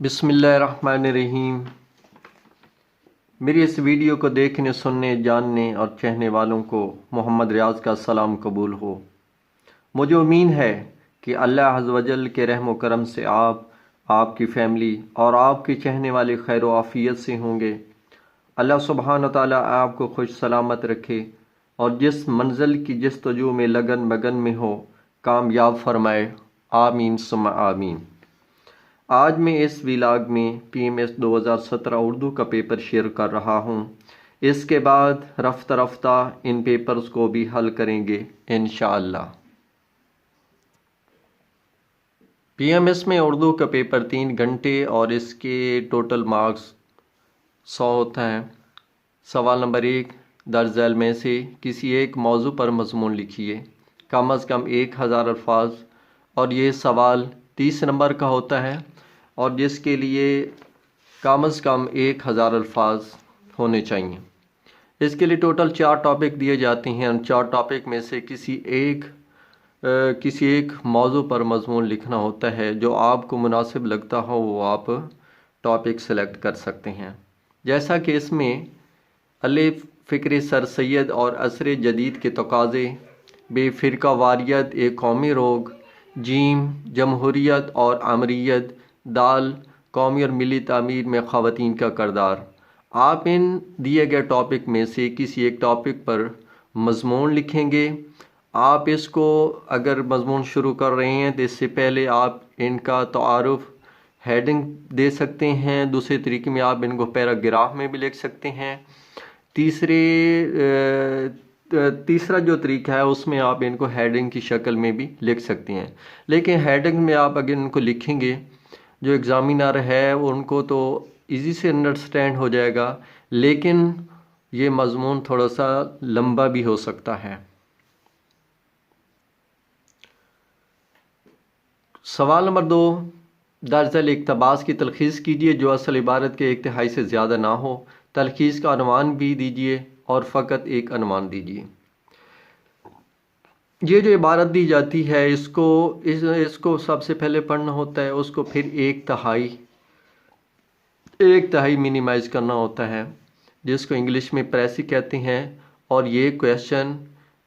بسم اللہ الرحمن الرحیم۔ میری اس ویڈیو کو دیکھنے، سننے، جاننے اور چاہنے والوں کو محمد ریاض کا سلام قبول ہو۔ مجھے امید ہے کہ اللہ عز و جل کے رحم و کرم سے آپ کی فیملی اور آپ کے چاہنے والے خیر و عافیت سے ہوں گے۔ اللہ سبحانہ تعالیٰ آپ کو خوش سلامت رکھے اور جس منزل کی جستجو میں لگن مگن میں ہو کامیاب فرمائے، آمین ثم آمین۔ آج میں اس ویلاگ میں PMS 2017 اردو کا پیپر شیئر کر رہا ہوں۔ اس کے بعد رفتہ رفتہ ان پیپرز کو بھی حل کریں گے انشاءاللہ۔ PMS میں اردو کا پیپر 3 گھنٹے اور اس کے ٹوٹل مارکس 100 ہوتا ہے۔ سوال نمبر 1، درج ذیل میں سے کسی ایک موضوع پر مضمون لکھیے، کم از کم 1000 الفاظ، اور یہ سوال 30 نمبر کا ہوتا ہے اور جس کے لیے کم از کم 1000 الفاظ ہونے چاہیے۔ اس کے لیے ٹوٹل 4 ٹاپک دیے جاتے ہیں۔ ان 4 ٹاپک میں سے کسی ایک موضوع پر مضمون لکھنا ہوتا ہے۔ جو آپ کو مناسب لگتا ہو وہ آپ ٹاپک سلیکٹ کر سکتے ہیں، جیسا کہ اس میں الف فکر سر سید اور عصر جدید کے تقاضے، بے فرقہ واریت ایک قومی روگ، جیم جمہوریت اور آمریت، دال قومی اور ملی تعمیر میں خواتین کا کردار۔ آپ ان دیے گئے ٹاپک میں سے کسی ایک ٹاپک پر مضمون لکھیں گے۔ آپ اس کو اگر مضمون شروع کر رہے ہیں تو اس سے پہلے آپ ان کا تعارف ہیڈنگ دے سکتے ہیں۔ دوسرے طریقے میں آپ ان کو پیراگراف میں بھی لکھ سکتے ہیں۔ تیسرا جو طریقہ ہے اس میں آپ ان کو ہیڈنگ کی شکل میں بھی لکھ سکتے ہیں، لیکن ہیڈنگ میں آپ اگر ان کو لکھیں گے جو ایگزامینر ہے ان کو تو ایزی سے انڈرسٹینڈ ہو جائے گا، لیکن یہ مضمون تھوڑا سا لمبا بھی ہو سکتا ہے۔ سوال نمبر 2، درج ذیل اقتباس کی تلخیص کیجیے جو اصل عبارت کے 1/3 سے زیادہ نہ ہو۔ تلخیص کا عنوان بھی دیجیے اور فقط ایک عنوان دیجیے۔ یہ جو عبارت دی جاتی ہے اس کو سب سے پہلے پڑھنا ہوتا ہے، اس کو پھر 1/3 منیمائز کرنا ہوتا ہے، جس کو انگلش میں پریسی کہتے ہیں، اور یہ کویشچن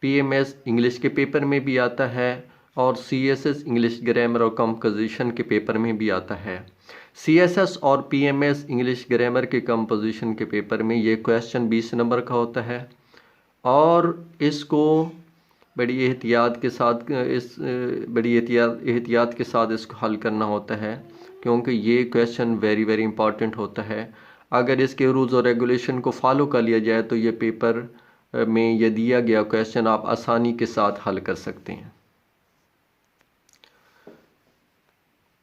PMS انگلش کے پیپر میں بھی آتا ہے اور CSS انگلش گرامر اور کمپوزیشن کے پیپر میں بھی آتا ہے۔ CSS اور PMS انگلش گرامر کے کمپوزیشن کے پیپر میں یہ کویشچن 20 نمبر کا ہوتا ہے، اور اس کو بڑی احتیاط کے ساتھ اس کو حل کرنا ہوتا ہے، کیونکہ یہ کویشچن ویری امپورٹنٹ ہوتا ہے۔ اگر اس کے رولز اور ریگولیشن کو فالو کر لیا جائے تو یہ پیپر میں یہ دیا گیا کویشچن آپ آسانی کے ساتھ حل کر سکتے ہیں۔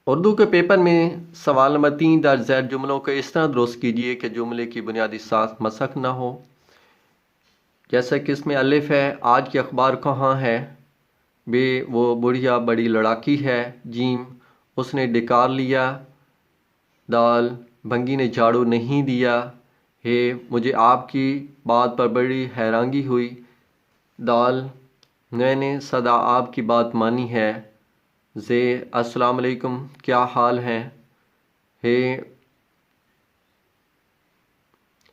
اردو کے پیپر میں سوال نمبر 3، درج ذیل جملوں کو اس طرح درست کیجیے کہ جملے کی بنیادی ساخت مسخ نہ ہو۔ جیسا کہ اس میں الف ہے، آج کے اخبار کہاں ہے، بے وہ بڑھیا بڑی لڑاکی ہے، جیم اس نے ڈکار لیا، دال بھنگی نے جھاڑو نہیں دیا، ہے مجھے آپ کی بات پر بڑی حیرانگی ہوئی، دال میں نے سدا آپ کی بات مانی ہے، زے السلام علیکم کیا حال ہے،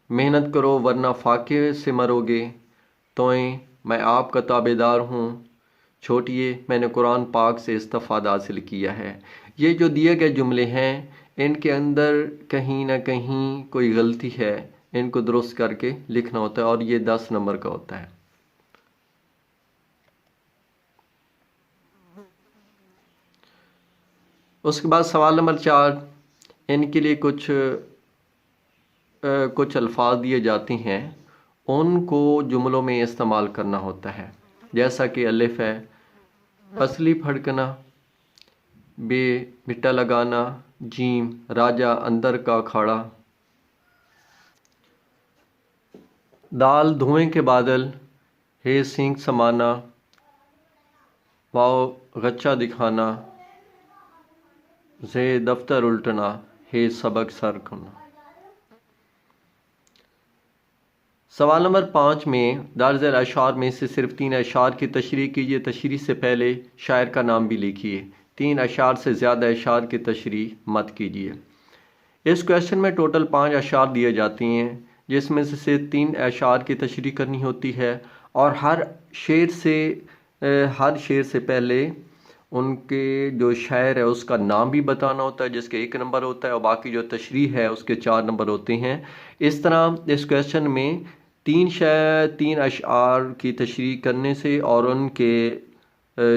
محنت کرو ورنہ فاقے سے مرو گے، توئیں میں آپ کا تابعدار ہوں، چھوٹیے میں نے قرآن پاک سے استفادہ حاصل کیا ہے۔ یہ جو دیے گئے جملے ہیں ان کے اندر کہیں نہ کہیں کوئی غلطی ہے، ان کو درست کر کے لکھنا ہوتا ہے، اور یہ 10 نمبر کا ہوتا ہے۔ اس کے بعد سوال نمبر 4، ان کے لیے کچھ الفاظ دیے جاتے ہیں، ان کو جملوں میں استعمال کرنا ہوتا ہے، جیسا کہ الف ہے پسلی پھڑکنا، بے مٹا لگانا، جیم راجہ اندر کا کھاڑا، دال دھوئیں کے بادل، ہے سینک سمانا، واؤ غچہ دکھانا، زے دفتر الٹنا، ہے سبق سر کرنا۔ سوال نمبر 5 میں درج ذیل اشعار میں سے صرف 3 اشعار کی تشریح کیجیے۔ تشریح سے پہلے شاعر کا نام بھی لکھیے۔ 3 اشعار سے زیادہ اشعار کی تشریح مت کیجیے۔ اس کویشچن میں ٹوٹل 5 اشعار دیے جاتے ہیں، جس میں سے 3 اشعار کی تشریح کرنی ہوتی ہے، اور ہر شعر سے پہلے ان کے جو شاعر ہے اس کا نام بھی بتانا ہوتا ہے، جس کے 1 نمبر ہوتا ہے، اور باقی جو تشریح ہے اس کے 4 نمبر ہوتے ہیں۔ اس طرح اس کویشچن میں 3 اشعار کی تشریح کرنے سے اور ان کے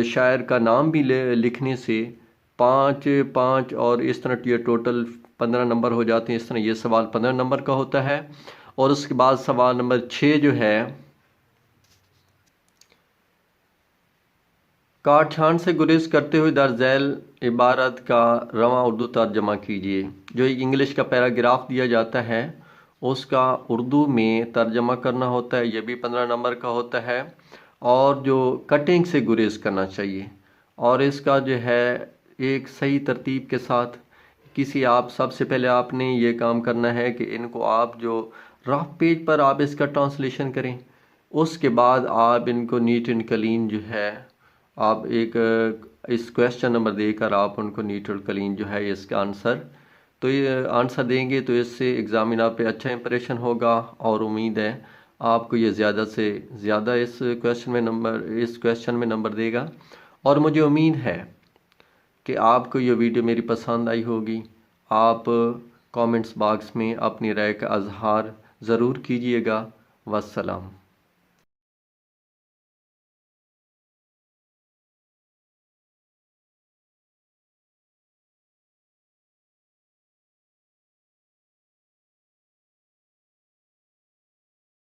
شاعر کا نام بھی لکھنے سے 5 اور اس طرح یہ ٹوٹل 15 نمبر ہو جاتے ہیں۔ اس طرح یہ سوال 15 نمبر کا ہوتا ہے، اور اس کے بعد سوال نمبر 6 جو ہے، کاٹ چھانٹ سے گریز کرتے ہوئے در ذیل عبارت کا رواں اردو ترجمہ کیجیے۔ جو ایک انگلش کا پیراگراف دیا جاتا ہے اس کا اردو میں ترجمہ کرنا ہوتا ہے، یہ بھی 15 نمبر کا ہوتا ہے، اور جو کٹنگ سے گریز کرنا چاہیے، اور اس کا جو ہے ایک صحیح ترتیب کے ساتھ سب سے پہلے آپ نے یہ کام کرنا ہے کہ ان کو آپ جو رف پیج پر آپ اس کا ٹرانسلیشن کریں، اس کے بعد آپ ان کو نیٹ اینڈ کلین جو ہے آپ اس کویشچن نمبر دے کر آپ ان کو نیٹ اینڈ کلین جو ہے اس کا آنسر دیں گے، تو اس سے ایگزامینر پہ اچھا امپریشن ہوگا، اور امید ہے آپ کو یہ زیادہ سے زیادہ اس کویشچن میں نمبر دے گا، اور مجھے امید ہے کہ آپ کو یہ ویڈیو میری پسند آئی ہوگی۔ آپ کامنٹس باکس میں اپنی رائے کا اظہار ضرور کیجیے گا۔ والسلام۔